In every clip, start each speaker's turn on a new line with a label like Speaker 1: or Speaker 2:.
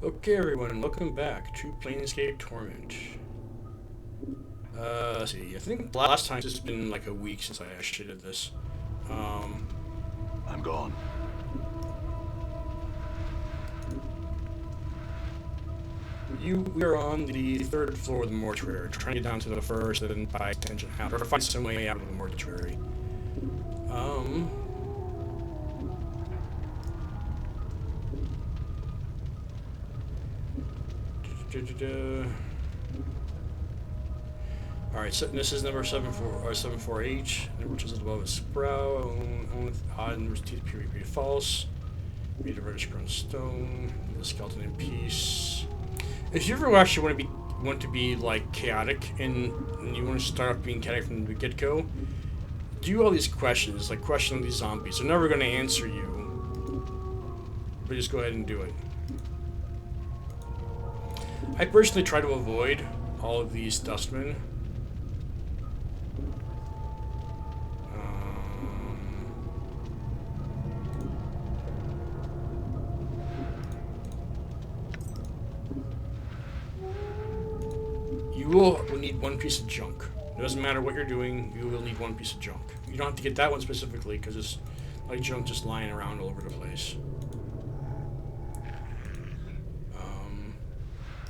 Speaker 1: Okay, everyone, welcome back to Planescape Torment. Let's see, I think the last time it's been like a week since I actually did this.
Speaker 2: I'm gone.
Speaker 1: We are on the third floor of the mortuary, trying to get down to the first and then by extension out, or find some way out of the mortuary. Um, Alright, so this is number 74H, which is above its brow, only odd and TTP false. Made of reddish brown stone, the skeleton in peace. If you ever actually want to be like chaotic and you want to start off being chaotic from the get-go, do all these questions, like question these zombies. They're never going to answer you, but just go ahead and do it. I personally try to avoid all of these dustmen. You will need one piece of junk. It doesn't matter what you're doing, you will need one piece of junk. You don't have to get that one specifically, because it's like junk just lying around all over the place.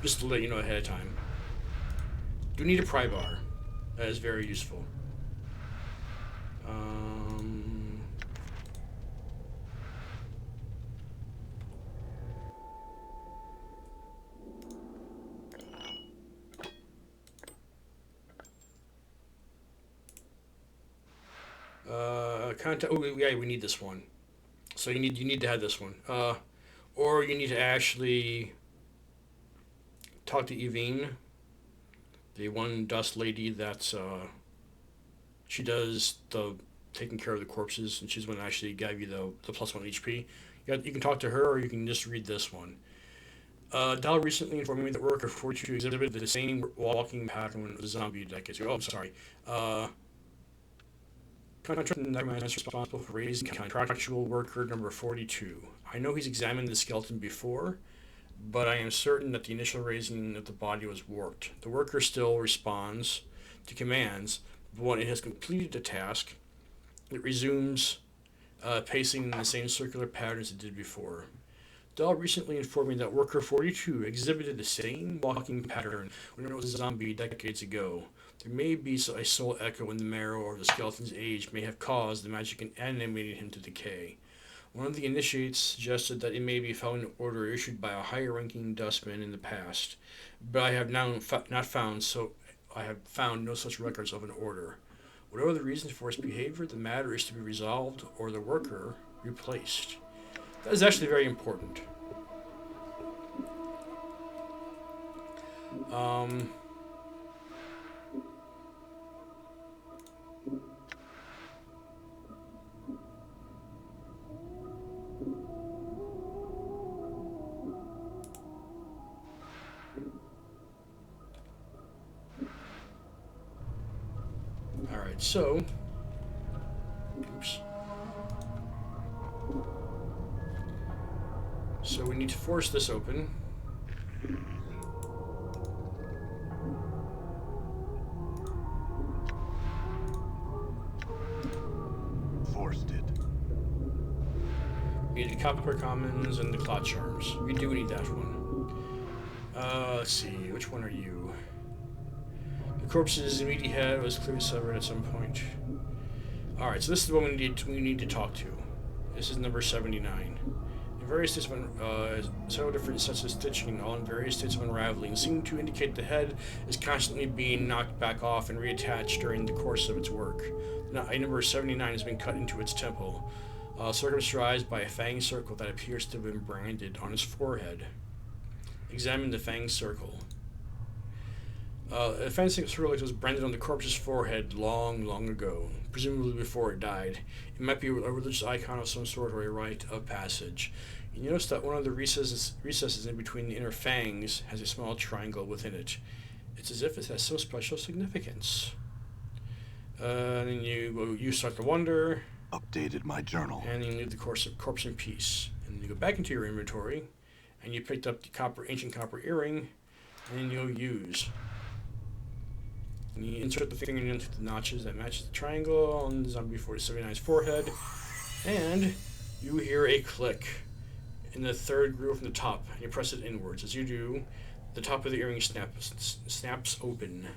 Speaker 1: Just to let you know ahead of time. You need a pry bar. That is very useful. Contact. Oh yeah, we need this one. So you need to have this one. Or you need to actually talk to Evine, the one dust lady that's she does the taking care of the corpses, and she's the one that actually gave you the +1 HP. You can talk to her, or you can just read this one. Dal recently informed me that Worker 42 exhibited the same walking pattern when it was a zombie decades ago. Oh, I'm sorry. Contract man is responsible for raising contractual worker number 42. I know he's examined the skeleton before, but I am certain that the initial raising of the body was warped. The worker still responds to commands, but when it has completed the task, it resumes pacing in the same circular pattern as it did before. Dahl recently informed me that Worker 42 exhibited the same walking pattern when it was a zombie decades ago. There may be a soul echo in the marrow, or the skeleton's age may have caused the magic and animated him to decay. One of the initiates suggested that it may be following an order issued by a higher-ranking dustman in the past, but I have I have found no such records of an order. Whatever the reason for its behavior, the matter is to be resolved or the worker replaced. That is actually very important. Um, Alright, so. Oops. So we need to force this open.
Speaker 2: Forced it.
Speaker 1: We need the copper commons and the clot charms. We do need that one. Let's see, which one are you? The corpse's immediate head was clearly severed at some point. Alright, so this is the one we need to talk to. This is number 79. In various states of several different sets of stitching, all in various states of unraveling, seem to indicate the head is constantly being knocked back off and reattached during the course of its work. Number 79 has been cut into its temple, circumscribed by a fang circle that appears to have been branded on his forehead. Examine the fang circle. A fang circle was branded on the corpse's forehead long ago, presumably before it died. It might be a religious icon of some sort or a rite of passage. You notice that one of the recesses in between the inner fangs has a small triangle within it. It's as if it has some special significance. And then you start to wonder.
Speaker 2: Updated my journal.
Speaker 1: And then you leave the corpse in peace. And then you go back into your inventory, and you picked up the ancient copper earring, and you'll use. And you insert the fingernail into the notches that matches the triangle on the Zombie 479's forehead, and you hear a click in the third groove from the top, and you press it inwards. As you do, the top of the earring snaps open.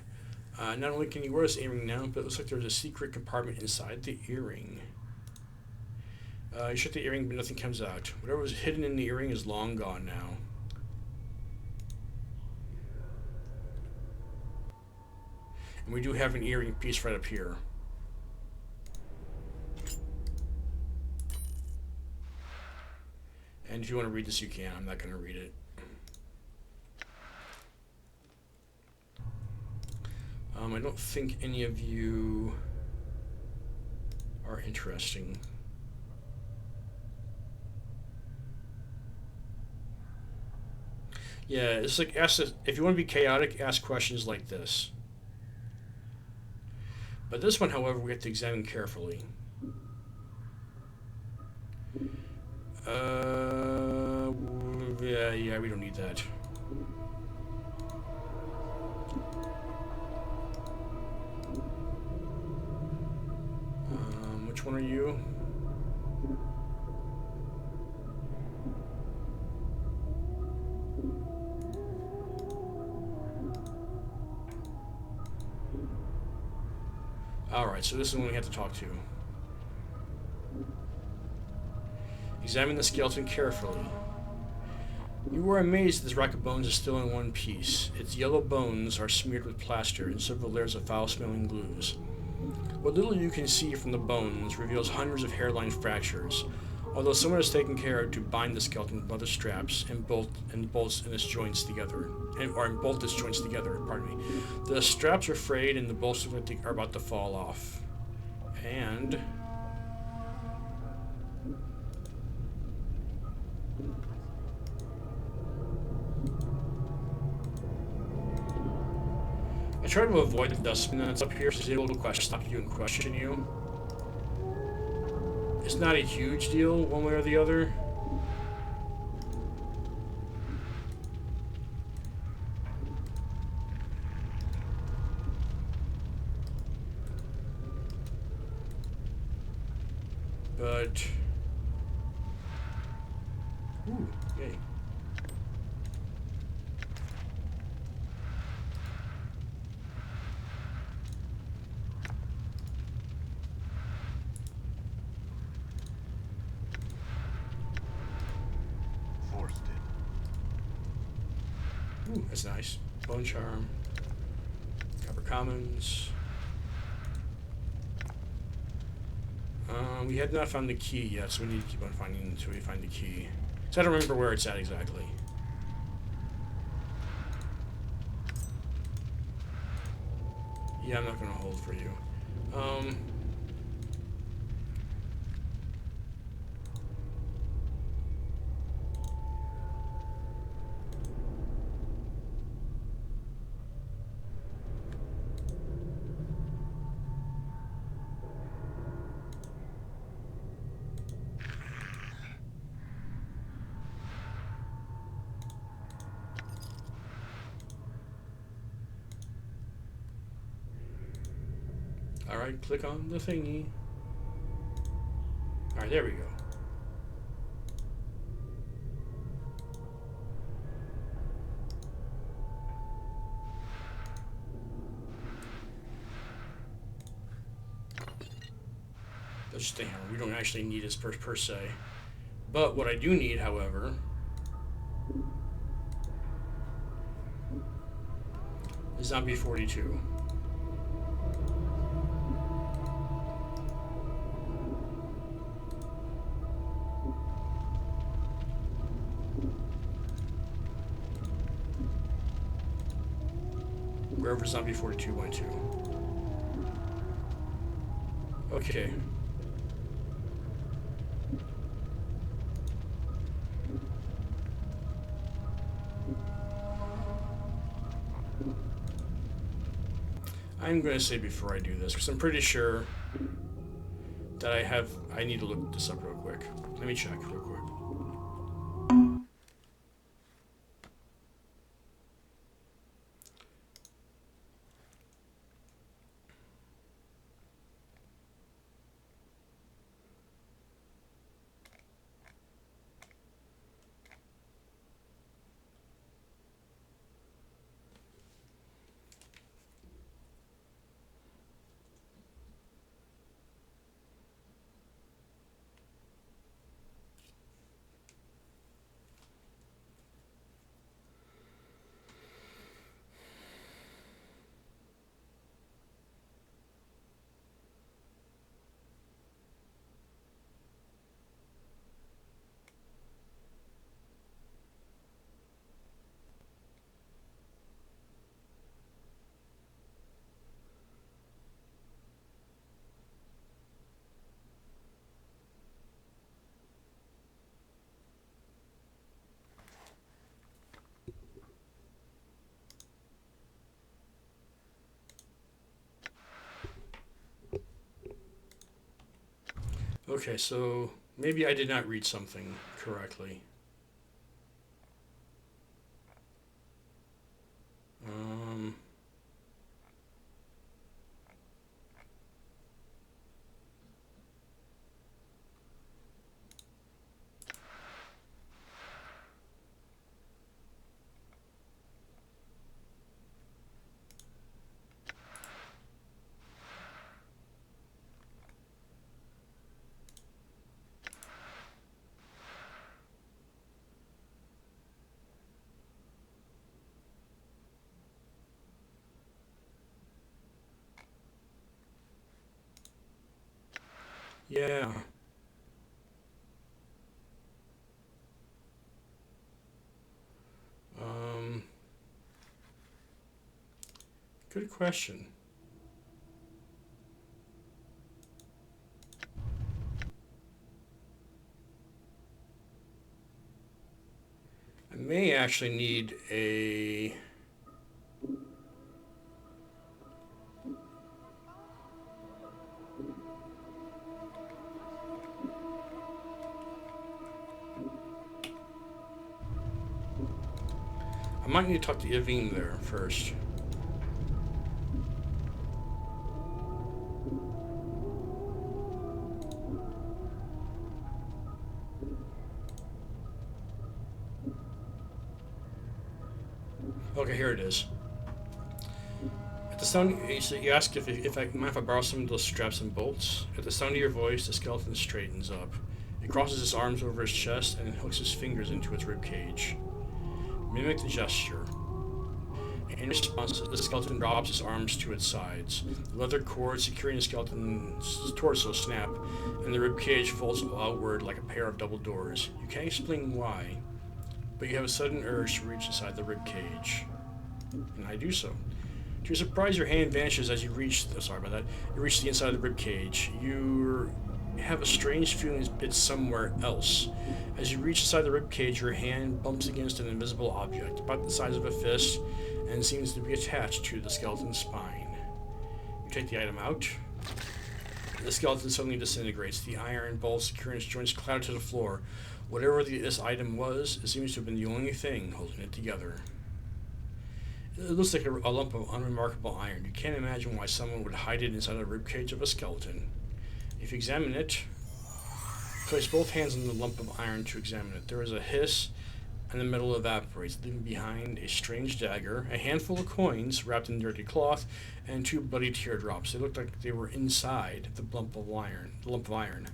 Speaker 1: Not only can you wear this earring now, but it looks like there's a secret compartment inside the earring. You shut the earring, but nothing comes out. Whatever was hidden in the earring is long gone now. And we do have an earring piece right up here. And if you want to read this, you can. I'm not going to read it. I don't think any of you are interesting. Yeah, it's like, if you want to be chaotic, ask questions like this. But this one, however, we have to examine carefully. Yeah, we don't need that. Which one are you? Alright, so this is the one we have to talk to. Examine the skeleton carefully. You were amazed this rack of bones is still in one piece. Its yellow bones are smeared with plaster and several layers of foul-smelling glues. What little you can see from the bones reveals hundreds of hairline fractures, although someone has taken care to bind the skeleton with leather straps and bolts in its joints together. Bolt its joints together, pardon me. The straps are frayed and the bolts look like they are about to fall off. And I try to avoid the dustbin that's up here, so it's able to stop you and question you. It's not a huge deal, one way or the other. But... ooh, yay. Ooh, that's nice. Bone Charm. Copper Commons. We had not found the key yet, so we need to keep on finding until we find the key. So I don't remember where it's at exactly. Yeah, I'm not going to hold for you. Alright, click on the thingy. Alright, there we go. That's just a hammer. We don't actually need this per se. But what I do need, however, is Zombie 42. Wherever Zombie 42 went to. Okay. I'm going to say before I do this, because I'm pretty sure that I need to look this up real quick. Let me check real quick. Okay, so maybe I did not read something correctly. Um, yeah. Um, Good question. I may actually need a. I might need to talk to Yavine there first. Okay, here it is. At the sound, so you ask if I mind if I borrow some of those straps and bolts. At the sound of your voice, the skeleton straightens up. It crosses his arms over his chest and hooks his fingers into its rib cage. Mimic the gesture. In response, the skeleton drops his arms to its sides. The leather cord securing the skeleton's torso snap, and the rib cage folds outward like a pair of double doors. You can't explain why, but you have a sudden urge to reach inside the rib cage, and I do so. To your surprise, your hand vanishes as you reach. Sorry about that. You reach the inside of the rib cage. You have a strange feeling it's somewhere else. As you reach inside the rib cage, your hand bumps against an invisible object, about the size of a fist, and seems to be attached to the skeleton's spine. You take the item out. The skeleton suddenly disintegrates. The iron bolts securing its joints clatter to the floor. Whatever this item was, it seems to have been the only thing holding it together. It looks like a lump of unremarkable iron. You can't imagine why someone would hide it inside the ribcage of a skeleton. If you examine it, place both hands on the lump of iron to examine it. There is a hiss, and the metal evaporates, leaving behind a strange dagger, a handful of coins wrapped in dirty cloth, and two bloody teardrops. They looked like they were inside the lump of iron.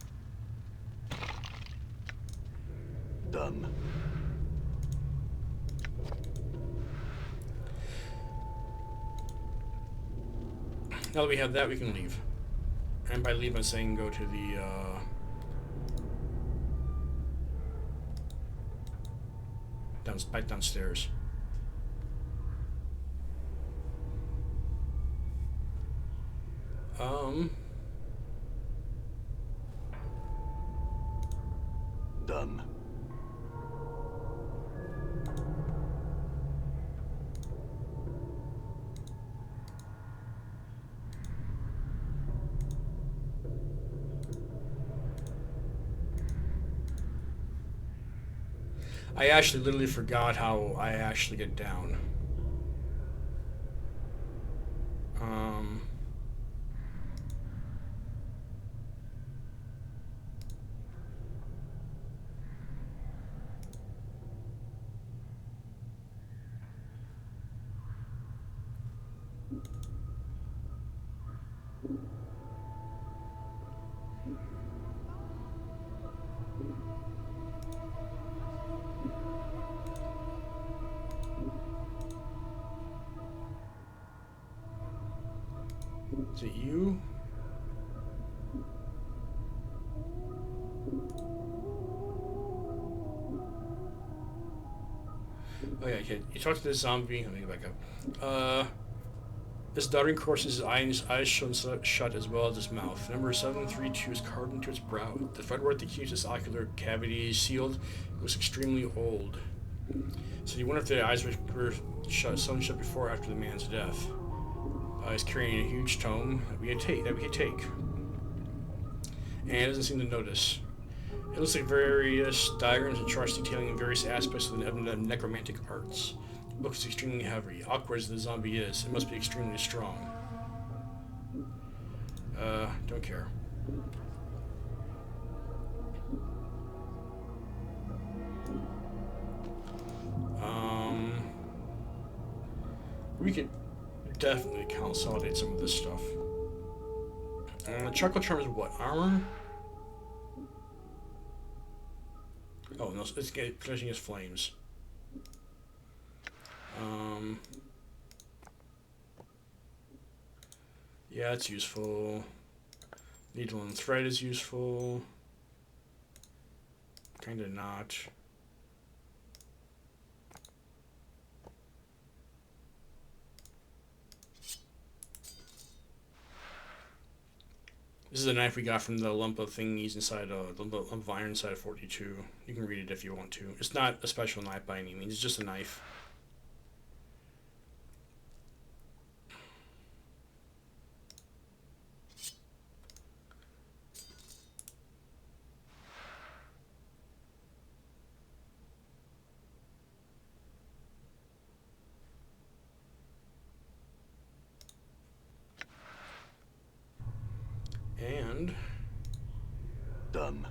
Speaker 2: Done.
Speaker 1: Now that we have that, we can leave. And by leave, I'm saying go to the, back downstairs.
Speaker 2: Done.
Speaker 1: I actually literally forgot how I actually get down. Is it you? Oh yeah, okay. You talk to this zombie. Let me get back up. This doddering corpse's eyes shown shut as well as his mouth. Number 732 is carved into its brow. The fretwork that keeps its ocular cavity sealed. It was extremely old. So you wonder if the eyes were shut, sewn shut before or after the man's death. He's carrying a huge tome that we could take. and it doesn't seem to notice. It looks like various diagrams and charts detailing various aspects of the necromantic arts. The book is extremely heavy. Awkward as the zombie is, it must be extremely strong. Don't care. We could definitely consolidate some of this stuff. The chuckle charm is what? Armor? Oh, no, it's finishing his flames. Yeah, it's useful. Needle and thread is useful. Kinda not. This is a knife we got from the lump of thingies inside, the lump of iron inside of 42. You can read it if you want to. It's not a special knife by any means, it's just a knife. And
Speaker 2: Done.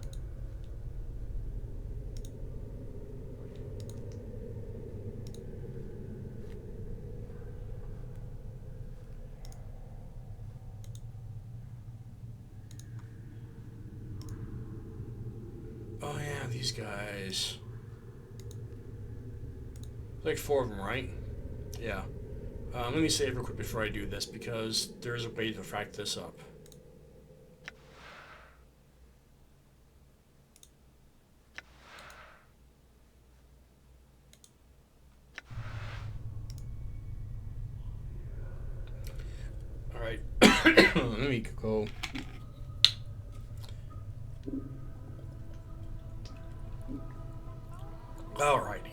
Speaker 1: oh yeah, these guys. Like 4 of them, right? Yeah. Let me save real quick before I do this because there is a way to frack this up. Alright. Let me go. Alrighty.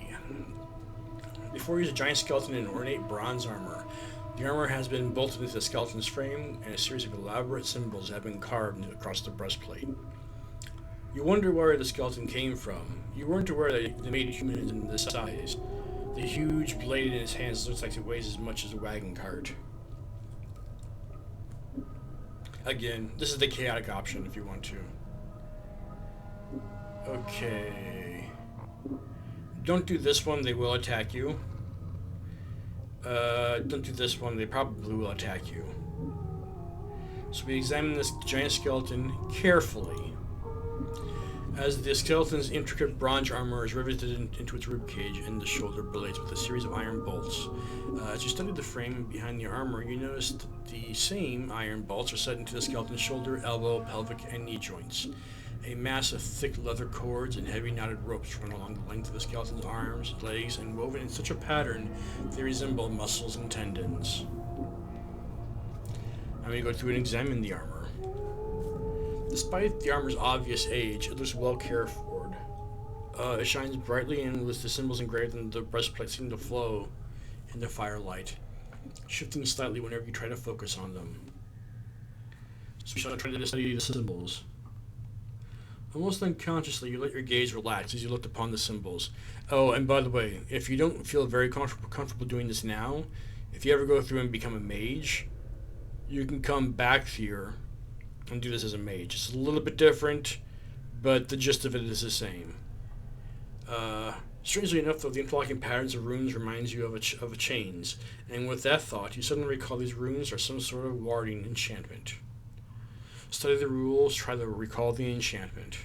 Speaker 1: Before you use a giant skeleton in ornate bronze armor. The armor has been bolted into the skeleton's frame, and a series of elaborate symbols have been carved across the breastplate. You wonder where the skeleton came from. You weren't aware that they made humans in this size. The huge blade in his hands looks like it weighs as much as a wagon cart. Again, this is the chaotic option if you want to. Okay. Don't do this one, they will attack you. Don't do this one, they probably will attack you. So we examine this giant skeleton carefully. As the skeleton's intricate bronze armor is riveted into its ribcage and the shoulder blades with a series of iron bolts. As you study the frame behind the armor, you notice that the same iron bolts are set into the skeleton's shoulder, elbow, pelvic, and knee joints. A mass of thick leather cords and heavy knotted ropes run along the length of the skeleton's arms, legs, and woven in such a pattern they resemble muscles and tendons. I'm going to go through and examine the armor. Despite the armor's obvious age, it looks well cared for. It shines brightly, and with the symbols engraved in the breastplate seem to flow in the firelight, shifting slightly whenever you try to focus on them. So we shall try to study the symbols. Almost unconsciously, you let your gaze relax as you looked upon the symbols. Oh, and by the way, if you don't feel very comfortable doing this now, if you ever go through and become a mage, you can come back here and do this as a mage. It's a little bit different, but the gist of it is the same. Strangely enough, though, the interlocking patterns of runes reminds you of a chains, and with that thought, you suddenly recall these runes are some sort of warding enchantment. Study the rules, try to recall the enchantment.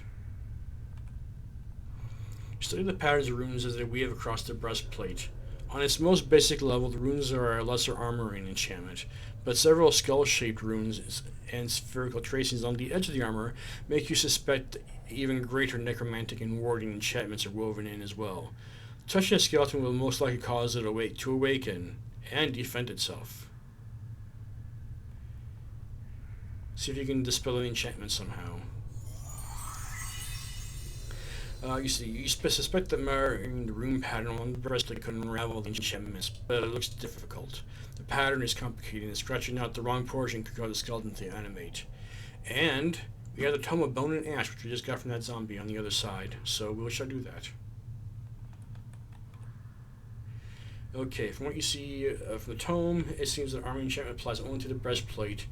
Speaker 1: Study the patterns of runes as they weave across the breastplate. On its most basic level, the runes are a lesser armoring enchantment, but several skull-shaped runes and spherical tracings on the edge of the armor make you suspect even greater necromantic and warding enchantments are woven in as well. Touching a skeleton will most likely cause it to awaken and defend itself. See if you can dispel the enchantment somehow. You suspect that marking the rune pattern on the breastplate could unravel the enchantments, but it looks difficult. The pattern is complicated, and scratching out the wrong portion could cause the skeleton to animate. And We have the Tome of Bone and Ash, which we just got from that zombie on the other side, so we shall do that. Okay, from what you see from the tome, it seems that armor enchantment applies only to the breastplate,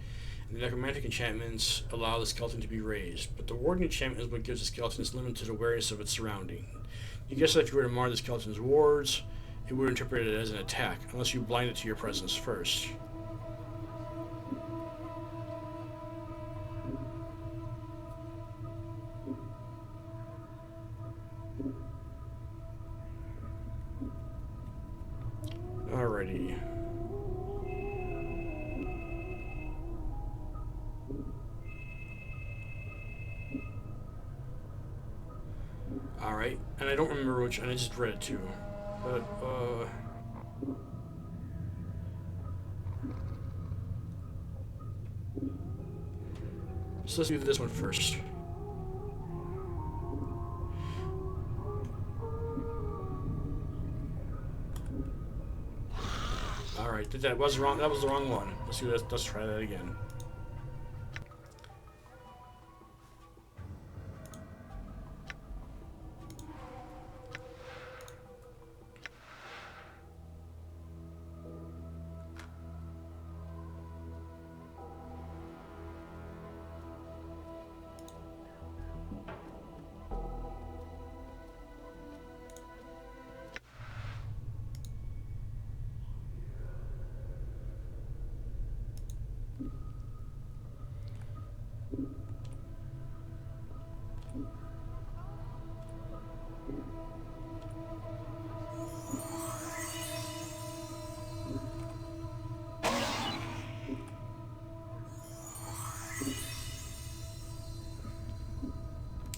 Speaker 1: and the necromantic enchantments allow the skeleton to be raised, but the warding enchantment is what gives the skeleton its limited awareness of its surrounding. You guess that if you were to mar the skeleton's wards, it would interpret it as an attack, unless you blind it to your presence first. Alrighty. Alright, and I don't remember which, and I just read it too. But, so let's do this one first. Alright, that was wrong. That was the wrong one. Let's try that again.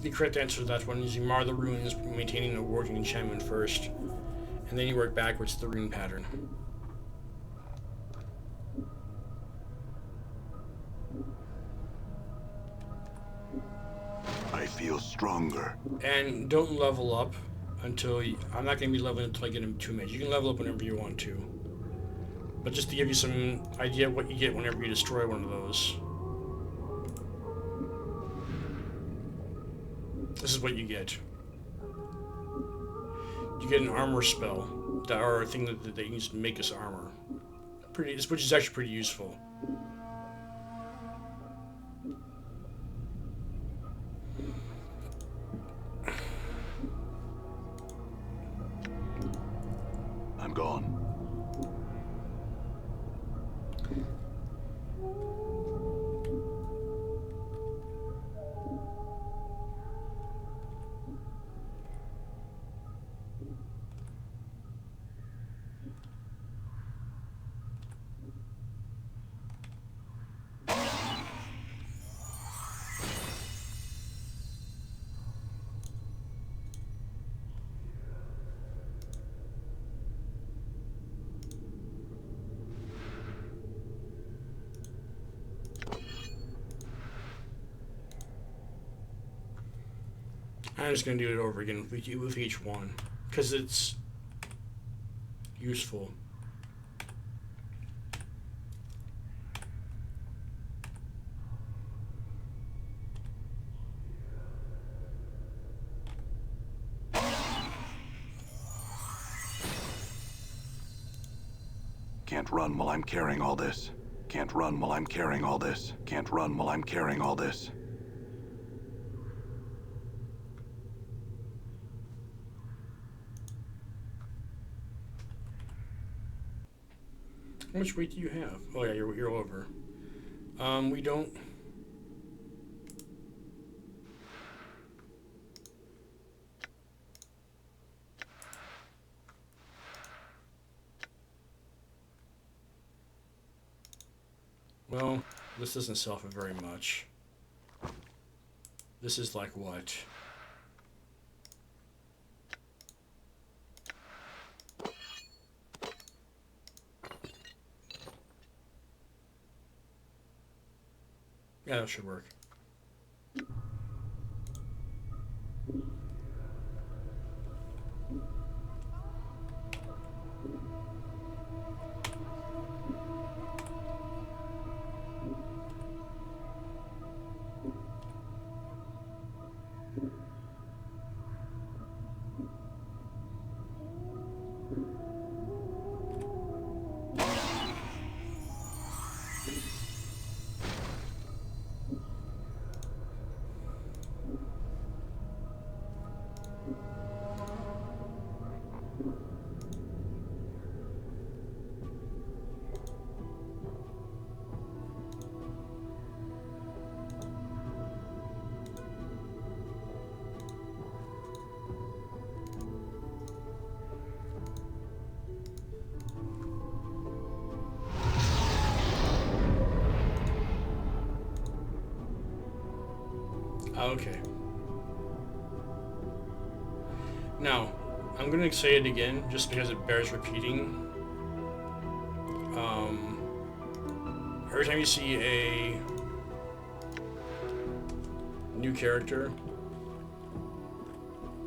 Speaker 1: The correct answer to that one is you mar the runes, maintaining a warding enchantment first, and then you work backwards to the rune pattern.
Speaker 2: I feel stronger.
Speaker 1: And don't level up until I'm not going to be leveling until I get into 2 mage. You can level up whenever you want to, but just to give you some idea of what you get whenever you destroy one of those. This is what you get. You get an armor spell, or a thing that they use to make us armor. Which is actually pretty useful.
Speaker 2: I'm gone.
Speaker 1: I'm just going to do it over again with each one, because it's useful.
Speaker 2: Can't run while I'm carrying all this. Can't run while I'm carrying all this. Can't run while I'm carrying all this.
Speaker 1: How much weight do you have? Oh yeah, you're over. We don't. Well, this doesn't sell for very much. This is like what? Yeah, that should work. Okay. Now, I'm going to say it again just because it bears repeating. Every time you see a new character,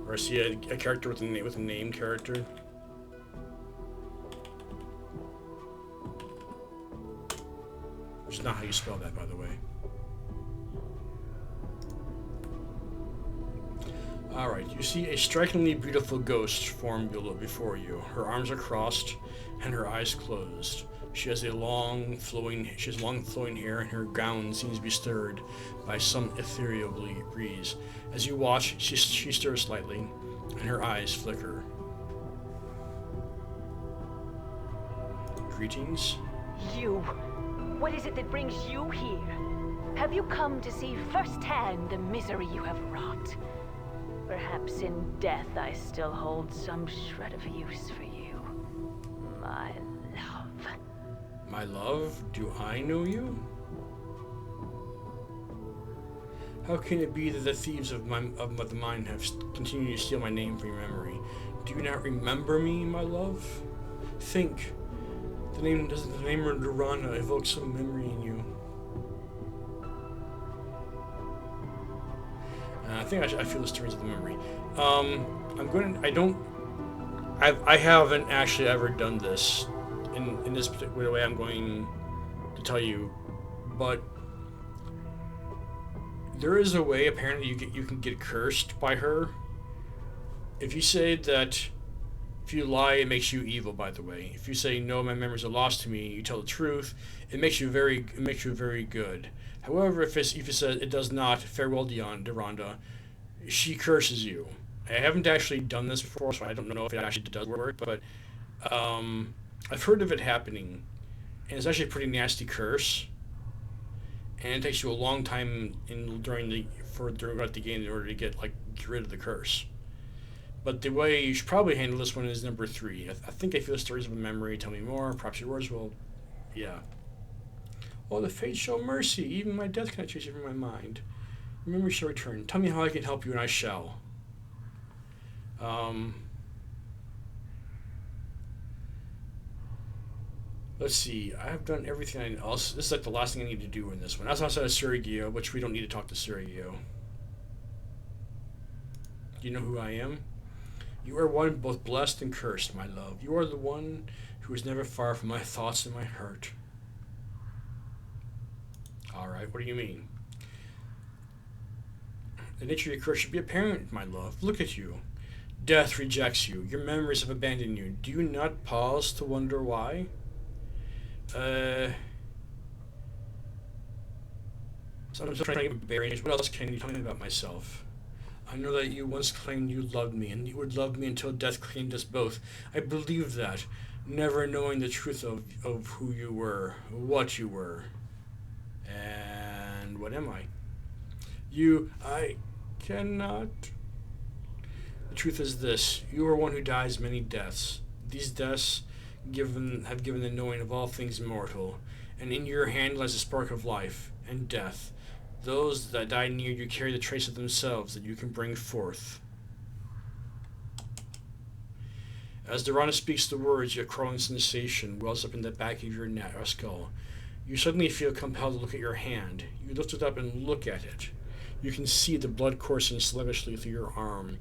Speaker 1: or see a character with a name character, which is not how you spell that, by the way. Alright, you see a strikingly beautiful ghost form before you. Her arms are crossed and her eyes closed. She has long flowing hair, and her gown seems to be stirred by some ethereal breeze. As you watch, she stirs slightly, and her eyes flicker. Greetings.
Speaker 3: You. What is it that brings you here? Have you come to see firsthand the misery you have wrought? Perhaps in death I still hold some shred of use for you, my love.
Speaker 1: My love? Do I know you? How can it be that the thieves of the mind have continued to steal my name from your memory? Do you not remember me, my love? Think. Doesn't the name of Durana evoke some memory in you? I think I feel the stirrings of the memory. I haven't actually ever done this in this particular way I'm going to tell you, but there is a way apparently you can get cursed by her. If you say that, if you lie, it makes you evil. By the way, if you say no, my memories are lost to me, you tell the truth, it makes you very good. However, if it says it does not, farewell, Deronda, she curses you. I haven't actually done this before, so I don't know if it actually does work, but I've heard of it happening, and it's actually a pretty nasty curse, and it takes you a long time throughout the game in order to get rid of the curse. But the way you should probably handle this one is number 3. I think I feel stories of a memory. Tell me more. Perhaps your words will, yeah. Oh, the fates show mercy. Even my death cannot chase you from my mind. Memory shall return. Tell me how I can help you, and I shall. Let's see. I have done everything else. This is like the last thing I need to do in this one. That's outside of Surigio, which we don't need to talk to Surigio. Do you know who I am? You are one both blessed and cursed, my love. You are the one who is never far from my thoughts and my heart. Alright, what do you mean? The nature of your curse should be apparent, my love. Look at you. Death rejects you. Your memories have abandoned you. Do you not pause to wonder why? So I'm trying to get bearings. What else can you tell me about myself? I know that you once claimed you loved me, and you would love me until death claimed us both. I believed that, never knowing the truth of who you were, what you were. And what am I? I cannot. The truth is this. You are one who dies many deaths. These deaths have given the knowing of all things mortal, and in your hand lies a spark of life and death. Those that die near you carry the trace of themselves that you can bring forth. As Durana speaks the words, a crawling sensation wells up in the back of your skull. You suddenly feel compelled to look at your hand. You lift it up and look at it. You can see the blood coursing sluggishly through your arm,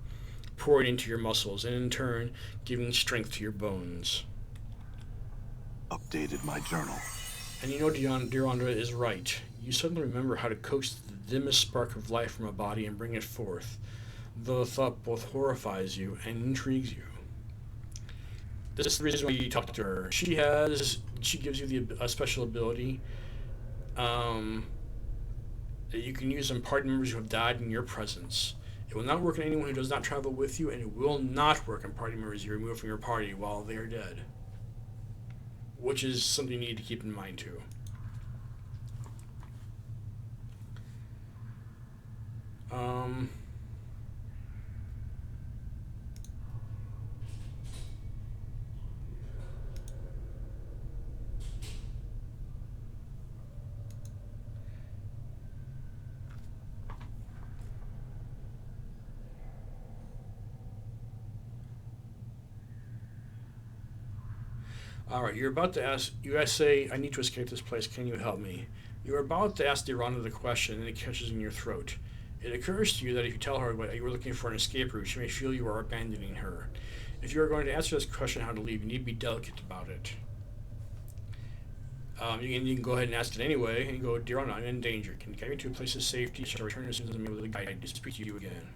Speaker 1: pouring into your muscles, and in turn, giving strength to your bones.
Speaker 2: Updated my journal.
Speaker 1: And you know Deronda is right. You suddenly remember how to coax the dimmest spark of life from a body and bring it forth, though the thought both horrifies you and intrigues you. This is the reason why you talk to her. She gives you a special ability that you can use on party members who have died in your presence. It will not work on anyone who does not travel with you, and it will not work on party members you remove from your party while they are dead. Which is something you need to keep in mind too. All right, you're about to ask. You guys say, "I need to escape this place. Can you help me?" You're about to ask Deronda the question, and it catches in your throat. It occurs to you that if you tell her what you were looking for an escape route, she may feel you are abandoning her. If you are going to answer this question, how to leave, you need to be delicate about it. You can go ahead and ask it anyway, and go, Deronda, I'm in danger. Can you get me to a place of safety? Shall I return as soon as I'm able to guide to speak to you again?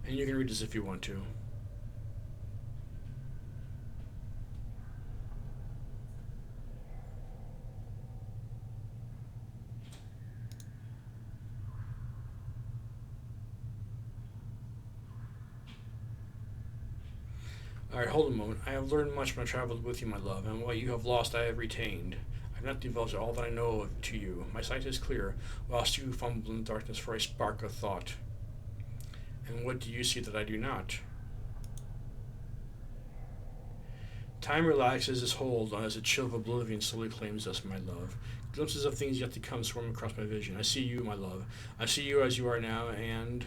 Speaker 1: And you can read this if you want to. Alright, hold a moment. I have learned much when I traveled with you, my love, and what you have lost I have retained. I have not divulged all that I know to you. My sight is clear, whilst you fumble in darkness for a spark of thought. And what do you see that I do not? Time relaxes its hold as a chill of oblivion slowly claims us, my love. Glimpses of things yet to come swarm across my vision. I see you, my love. I see you as you are now, and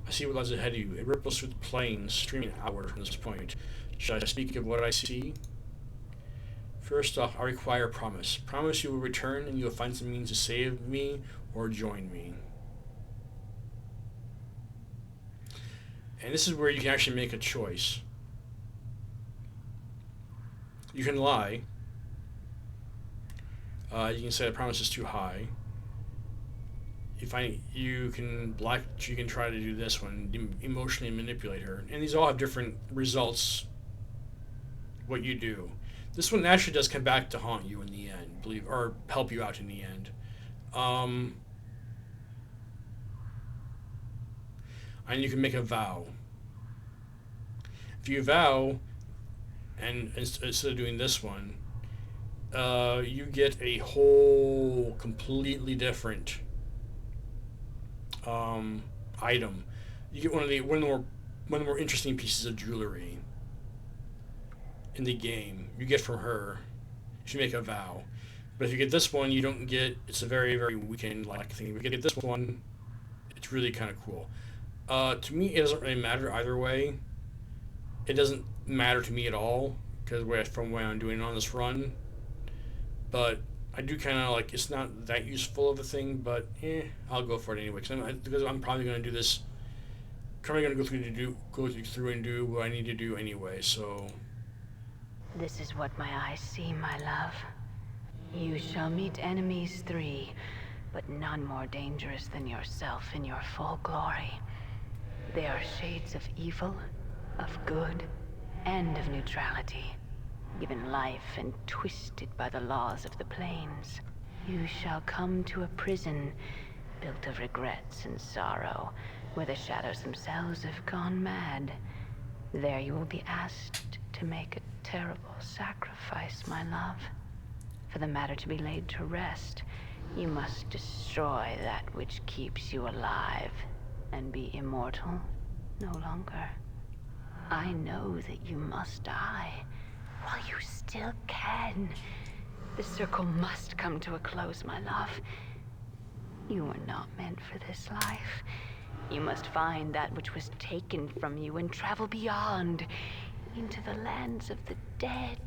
Speaker 1: I see what lies ahead of you. It ripples through the plains, streaming outward from this point. Shall I speak of what I see? First off, I require a promise. Promise you will return and you will find some means to save me or join me. And this is where you can actually make a choice. You can lie. You can say the promise is too high. You can try to do this one, emotionally manipulate her, and these all have different results. What you do, this one actually does come back to haunt you in the end, or help you out in the end. And you can make a vow. If you vow, and instead of doing this one, you get a whole completely different item. You get one of the more interesting pieces of jewelry in the game. You get from her if you make a vow. But if you get this one, you don't get. It's a very, very weekend-like thing. If you get this one, it's really kind of cool. To me, it doesn't really matter either way. It doesn't matter to me at all because from what I'm doing on this run. But I do kind of like, it's not that useful of a thing, but I'll go for it anyway because I'm probably going to do this. Probably going to go through and do what I need to do anyway. So
Speaker 3: This is what my eyes see, my love. You shall meet enemies 3, but none more dangerous than yourself in your full glory. They are shades of evil, of good, and of neutrality, given life and twisted by the laws of the plains. You shall come to a prison built of regrets and sorrow, where the shadows themselves have gone mad. There you will be asked to make a terrible sacrifice, my love. For the matter to be laid to rest, you must destroy that which keeps you alive and be immortal no longer. I know that you must die while you still can. The circle must come to a close, my love. You were not meant for this life. You must find that which was taken from you and travel beyond, into the lands of the dead.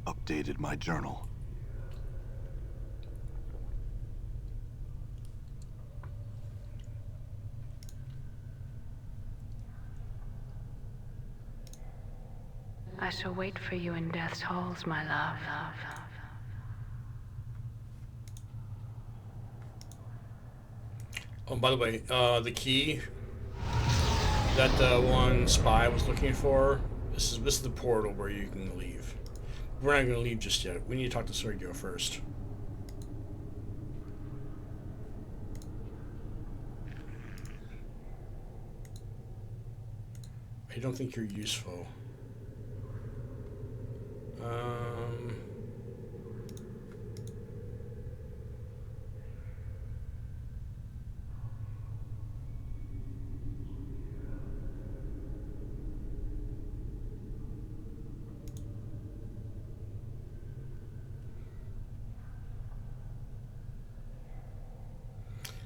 Speaker 2: Updated my journal.
Speaker 3: I shall wait for you in death's halls, my love.
Speaker 1: Oh, by the way, the key that the one spy was looking for, this is the portal where you can leave. We're not going to leave just yet. We need to talk to Sergio first. I don't think you're useful.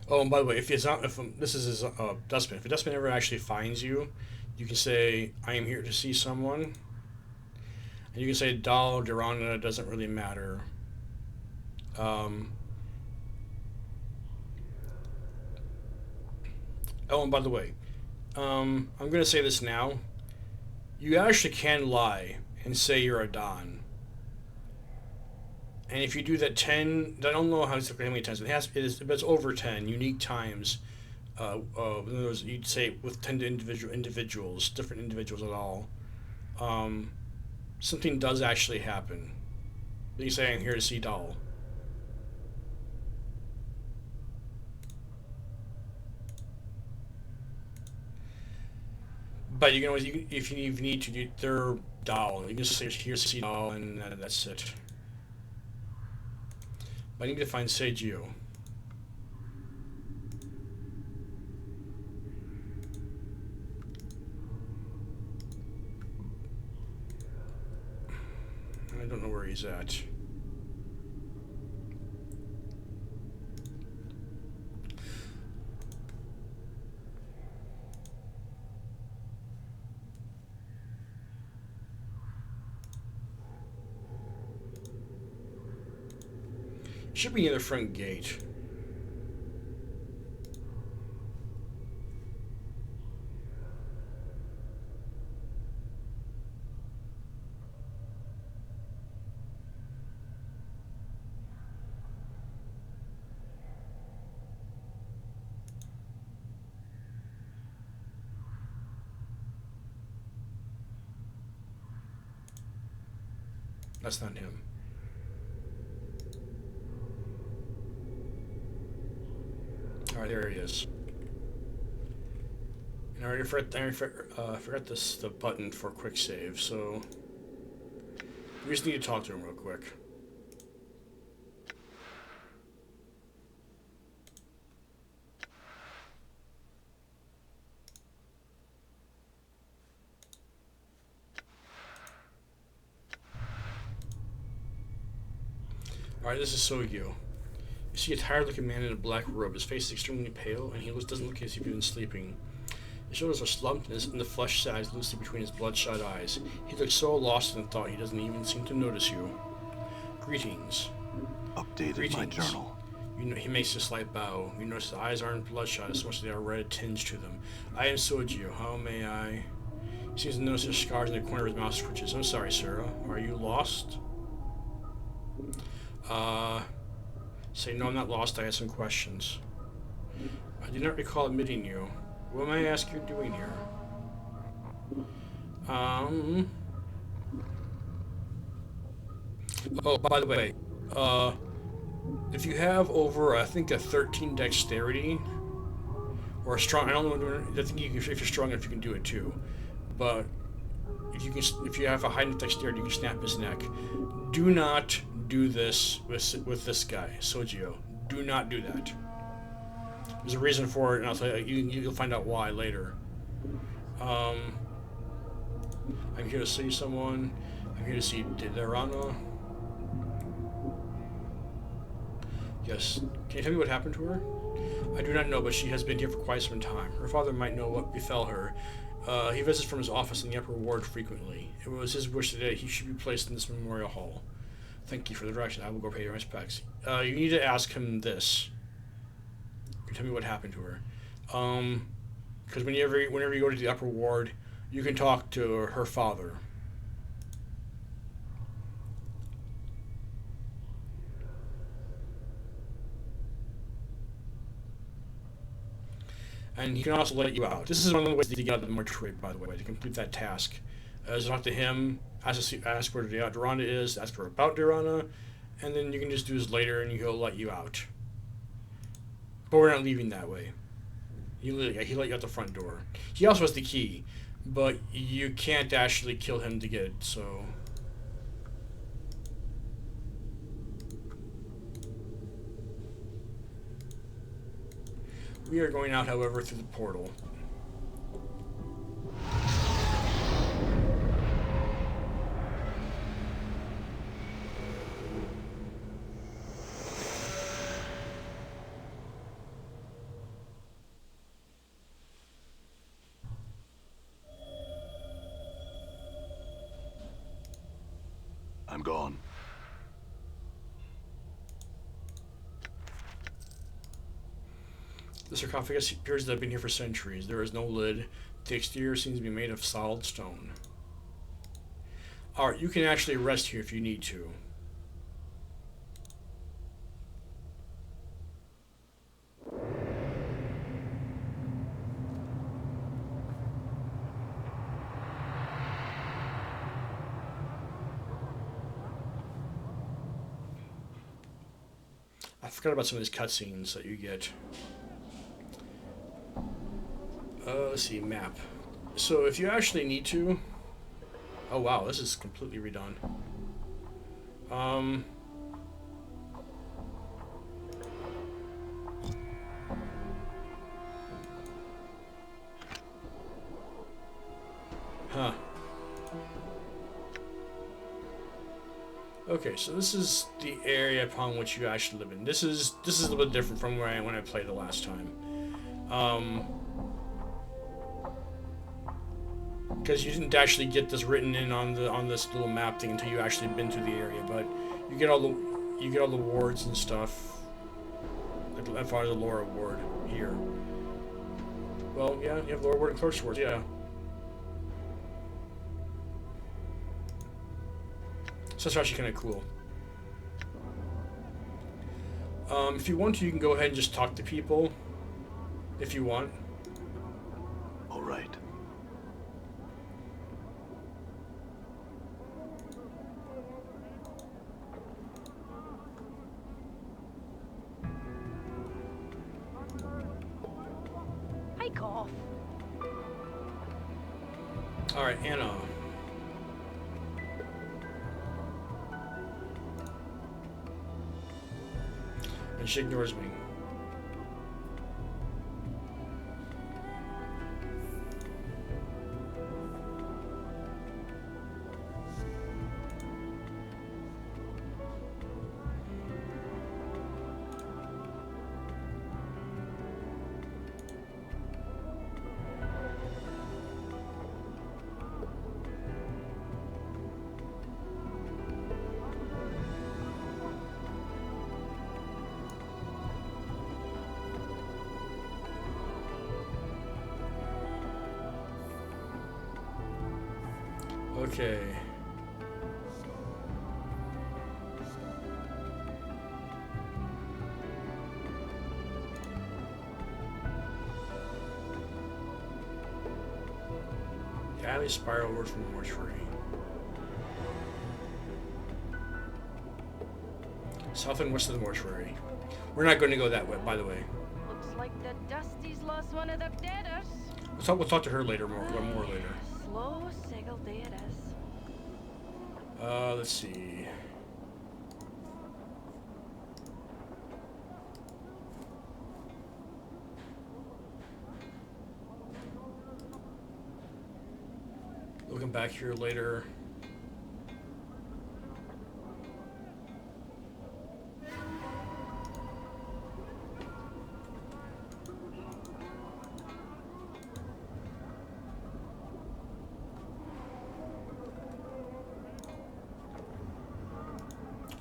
Speaker 1: Oh, and by the way, if it's not, if this is his dustbin, if a dustbin ever actually finds you, you can say, "I am here to see someone," and you can say, "Doll, Durana," doesn't really matter. Um, oh, and by the way, I'm gonna say this now. You actually can lie and say you're a Don. And if you do that 10, I don't know how many times it has. But it's over 10 unique times. In other words, you'd say with 10 individuals, different individuals at all. Um, Something does actually happen. You say, "I'm here to see Doll." But you can always, if you need to do their Doll, you can just say, "Here to see Doll," and that's it. But I need to find Seijio. I don't know where he's at. Should be near the front gate. That's not him. Alright, there he is. And I already forgot the button for quick save, so we just need to talk to him real quick. Alright, this is Sogyo. You see a tired-looking man in a black robe. His face is extremely pale, and he doesn't look as if he's been sleeping. His shoulders are slumped, and the flesh sags loosely between his bloodshot eyes. He looks so lost in thought he doesn't even seem to notice you. Greetings.
Speaker 2: Updated
Speaker 1: Greetings.
Speaker 2: my journal.
Speaker 1: You know, he makes a slight bow. You notice his eyes aren't bloodshot as much as they are red tinge to them. "I am Sojio. How may I?" He seems to notice the scars in the corner of his mouth twitches. "I'm sorry, sir. Are you lost?" Say, "No, I'm not lost. I have some questions." "I do not recall admitting you. What may I ask you're doing here?" Oh, by the way, if you have over, I think, a 13 dexterity, or a strong, I don't know, I think you can, if you're strong enough, you can do it too. But if you have a high dexterity, you can snap his neck. Do not do this with this guy, Sojio. Do not do that. There's a reason for it, and I'll tell you, you'll find out why later. I'm here to see someone. I'm here to see Derana. Yes. Can you tell me what happened to her? "I do not know, but she has been here for quite some time. Her father might know what befell her. He visits from his office in the upper ward frequently. It was his wish today he should be placed in this memorial hall. Thank you for the direction. I will go pay your respects." You need to ask him this. Can you tell me what happened to her? Because whenever you go to the upper ward, you can talk to her father. And he can also let you out. This is one of the ways to get out of the mortuary, by the way, to complete that task. Talk to him, ask where Durana is, ask her about Durana, and then you can just do this later and he'll let you out. But we're not leaving that way. He let you out the front door. He also has the key, but you can't actually kill him to get it, so... We are going out, however, through the portal.
Speaker 2: gone.
Speaker 1: The sarcophagus appears to have been here for centuries. There is no lid. The exterior seems to be made of solid stone. Alright, you can actually rest here if you need to. I forgot about some of these cutscenes that you get. Let's see, map. So if you actually need to... Oh wow, this is completely redone. Huh. Okay, so this is the area upon which you actually live in. This is a little bit different from where when I played the last time. Because you didn't actually get this written in on this little map thing until you actually been to the area, but you get all the wards and stuff. Like as far as the Laura ward here. Well, yeah, you have Laura ward and Clerk's ward, yeah. So that's actually kind of cool. If you want to, you can go ahead and just talk to people. If you want.
Speaker 2: All right.
Speaker 3: Hi, Cough.
Speaker 1: All right, Anna. And she ignores me. Okay. The alley spiral word from the mortuary. South and west of the mortuary. We're not going to go that way, by the way.
Speaker 3: Looks like the Dusty's lost one of the deaders.
Speaker 1: We'll talk to her later, more later.
Speaker 3: Slow sigil day it is.
Speaker 1: Let's see. Looking back here later.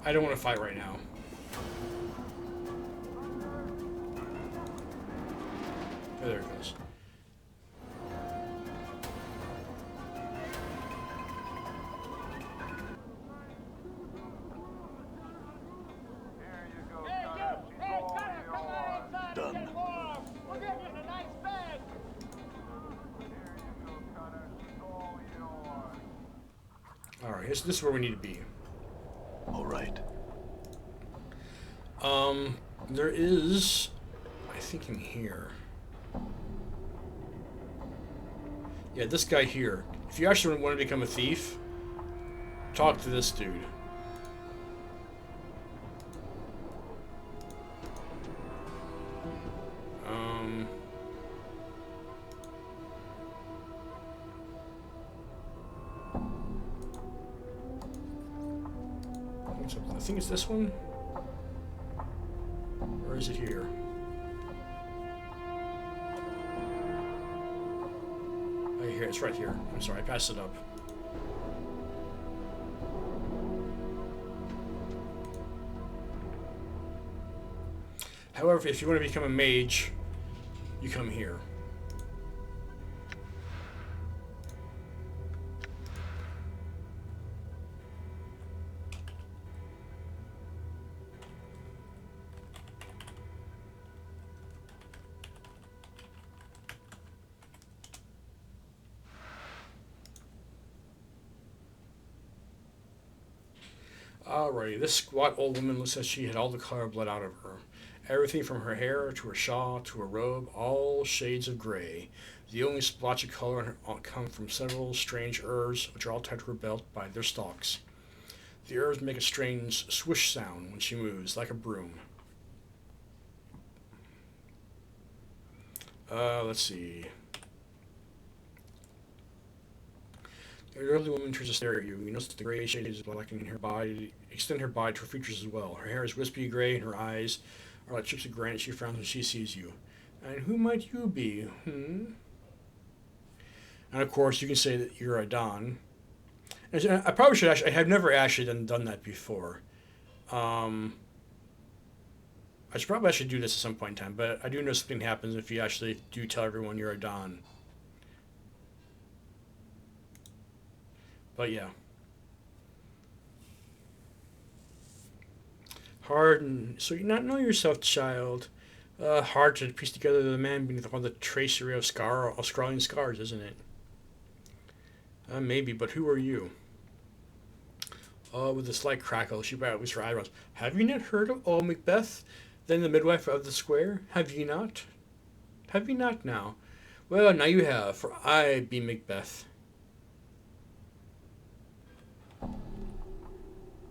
Speaker 1: I don't want to fight right now. Oh, there it goes.
Speaker 2: Done.
Speaker 1: Alright, this is where we need to be.
Speaker 2: All right.
Speaker 1: There is, I think in here. Yeah, this guy here. If you actually want to become a thief, talk to this dude. I think it's this one. Or is it here? Oh, here, it's right here. I'm sorry, I passed it up. However, if you want to become a mage, you come here. Alrighty, this squat old woman looks as she had all the color blood out of her. Everything from her hair to her shawl to her robe, all shades of gray. The only splotch of color on her come from several strange herbs, which are all tied to her belt by their stalks. The herbs make a strange swish sound when she moves, like a broom. Let's see. The elderly woman turns to stare at you. You notice the gray shades of black in her body extend her body to her features as well. Her hair is wispy gray, and her eyes are like chips of granite. She frowns when she sees you. And who might you be? And of course, you can say that you're a Don. And I probably should actually. I have never actually done that before. I should probably actually do this at some point in time, but I do know something happens if you actually do tell everyone you're a Don. But yeah. Hard and so you not know yourself, child. Hard to piece together the man beneath all the tracery of scrawling scars, isn't it? Maybe, but who are you? With a slight crackle, she rattles her eyebrows. Have you not heard of old Macbeth, then the midwife of the square? Have ye not? Have ye not now? Well, now you have, for I be Macbeth.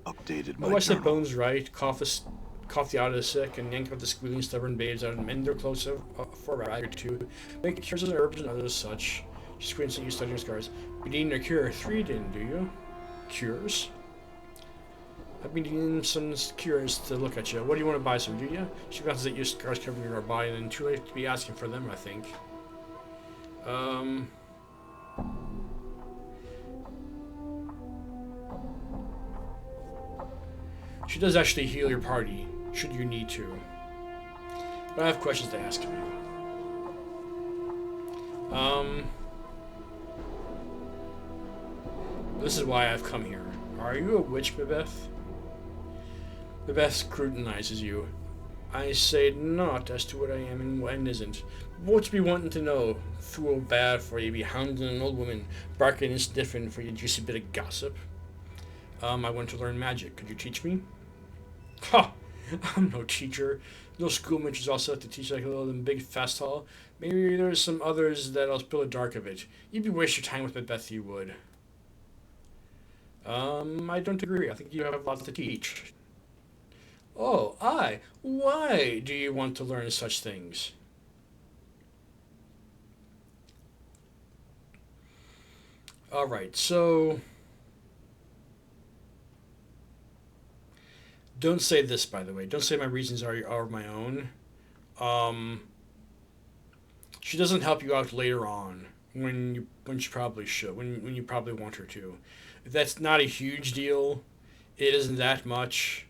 Speaker 2: Updated my
Speaker 1: Watch the
Speaker 2: journal.
Speaker 1: bones right, cough the out of the sick, and yank out the squealing stubborn babes out and mend their clothes for a rag or two. Make cures of herbs and others such. She squints at you, studying scars. You need a cure. 3 didn't, do you? Cures? I've been needing some cures to look at you. What do you want to buy some, do you? She glances at you, scars covering your body, and then too late to be asking for them, I think. She does actually heal your party, should you need to. But I have questions to ask of you. This is why I've come here. Are you a witch, Macbeth? Macbeth scrutinizes you. I say not as to what I am and what isn't. What's be wanting to know? Fool bad for you, be hounding an old woman, barking and sniffing for your juicy bit of gossip. I want to learn magic. Could you teach me? Ha! I'm no teacher. No schoolmistress also have to teach like a little big fast hall. Maybe there's some others that I'll spill the dark of it. You'd be waste your time with Macbeth, you would. I don't agree. I think you have lots to teach. Oh, why do you want to learn such things? Alright, so... Don't say this, by the way. Don't say my reasons are my own. She doesn't help you out later on when she probably should, when you probably want her to. If that's not a huge deal, it isn't that much.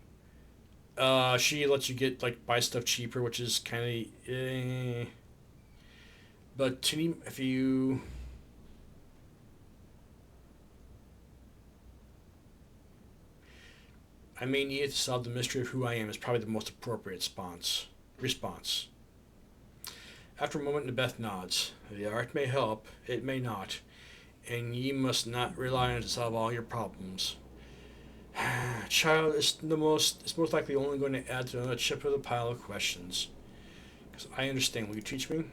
Speaker 1: She lets you buy stuff cheaper, which is kind of But to me, if you... I may need to solve the mystery of who I am is probably the most appropriate response. After a moment, Macbeth nods. The art may help, it may not, and ye must not rely on it to solve all your problems. Child, it's most likely only going to add to another chip of the pile of questions. Because I understand. Will you teach me?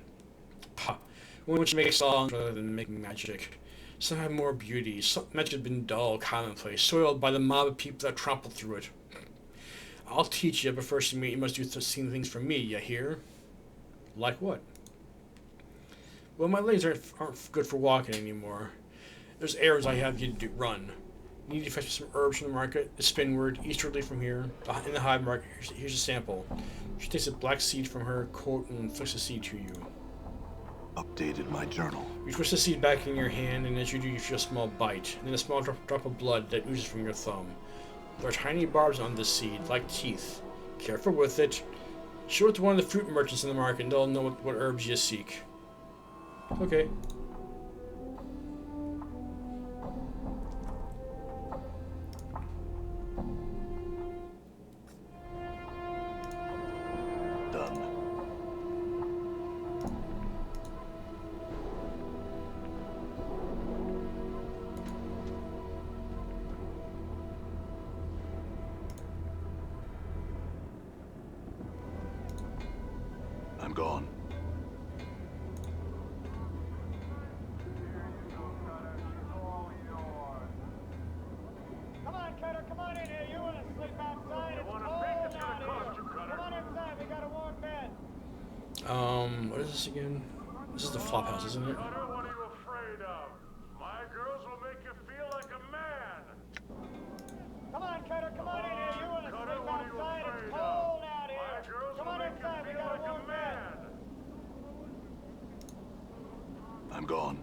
Speaker 1: Ha! Which makes songs rather than making magic. Some have more beauty. Some magic has been dull, commonplace, soiled by the mob of people that trample through it. I'll teach you, but first you must do some things for me, you hear? Like what? Well, my legs aren't good for walking anymore. There's errands I have you to run. You need to fetch some herbs from the market, spinward, easterly from here, in the hive market. Here's a sample. She takes a black seed from her coat and flicks the seed to you.
Speaker 2: Updated my journal.
Speaker 1: You twist the seed back in your hand, and as you do, you feel a small bite, and then a small drop of blood that oozes from your thumb. There are tiny barbs on this seed, like teeth. Careful with it. Show it to one of the fruit merchants in the market and they'll know what herbs you seek. Okay.
Speaker 2: Done. I'm gone.
Speaker 4: Come on, Cutter, come on in here. You want to sleep outside? It's cold out here. Come on inside. We got a warm bed.
Speaker 1: What is this again? This is the flop house, isn't it?
Speaker 4: Cutter, what are you afraid of? My girls will make you feel like a man. Come on, Cutter, come on in here. You want to sleep outside? It's cold out here. Come on inside. We got a warm bed.
Speaker 2: I'm gone.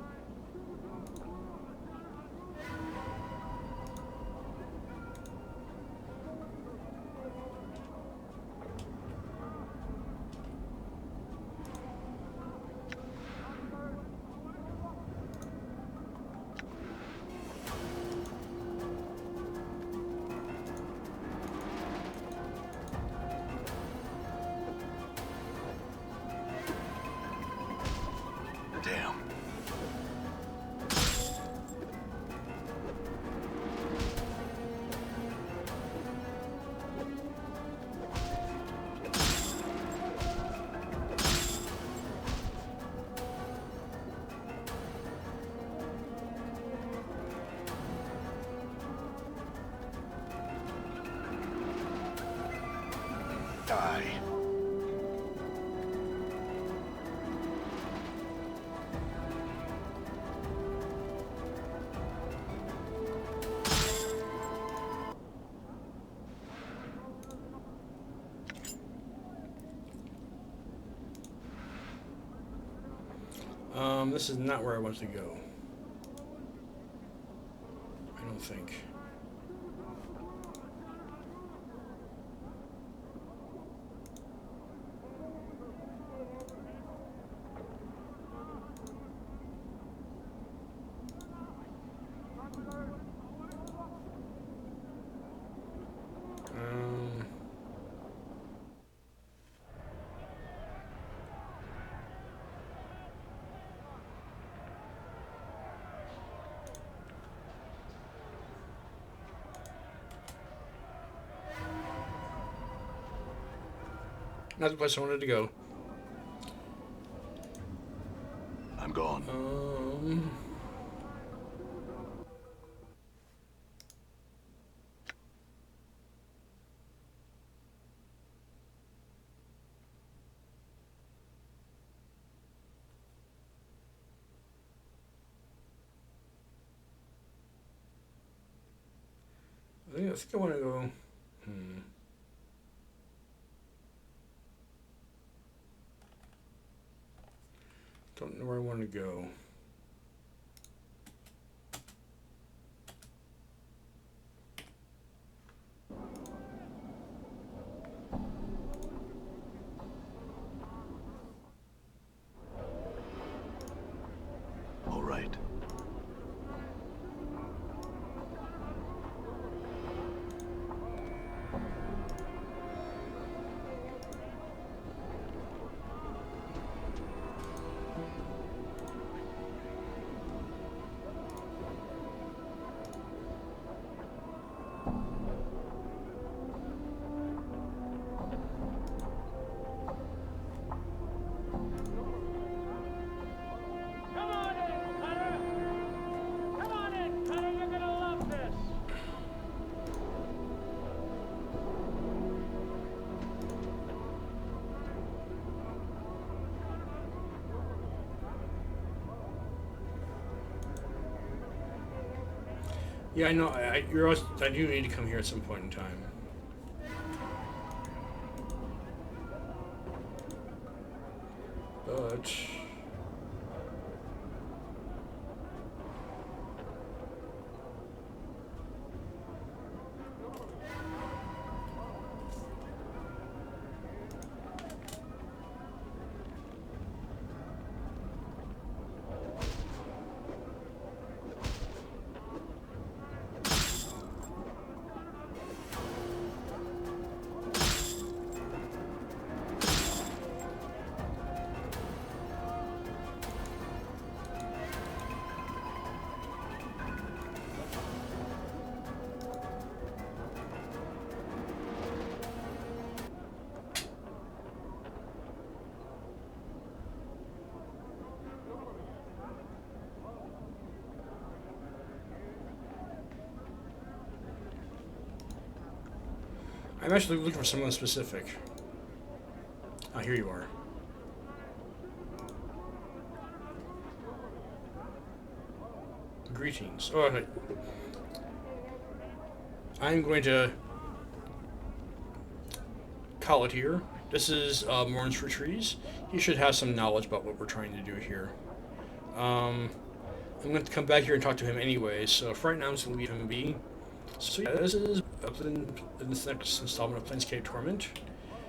Speaker 2: Damn. Die.
Speaker 1: This is not where I want to go. I don't think. Not the place I wanted to go.
Speaker 2: I'm gone.
Speaker 1: I think I want to go. Don't know where I want to go.
Speaker 2: All right.
Speaker 4: Come on in, Cutter. Come on in, Cutter. You're gonna love this.
Speaker 1: Yeah, I know. I do need to come here at some point in time. But I'm actually looking for someone specific. Ah, here you are. Greetings. Oh, okay. I'm going to call it here. This is Mourns for Trees. He should have some knowledge about what we're trying to do here. I'm going to come back here and talk to him anyway, so for right now I'm just going to leave him be. So yeah, this is in this next installment of Planescape Torment.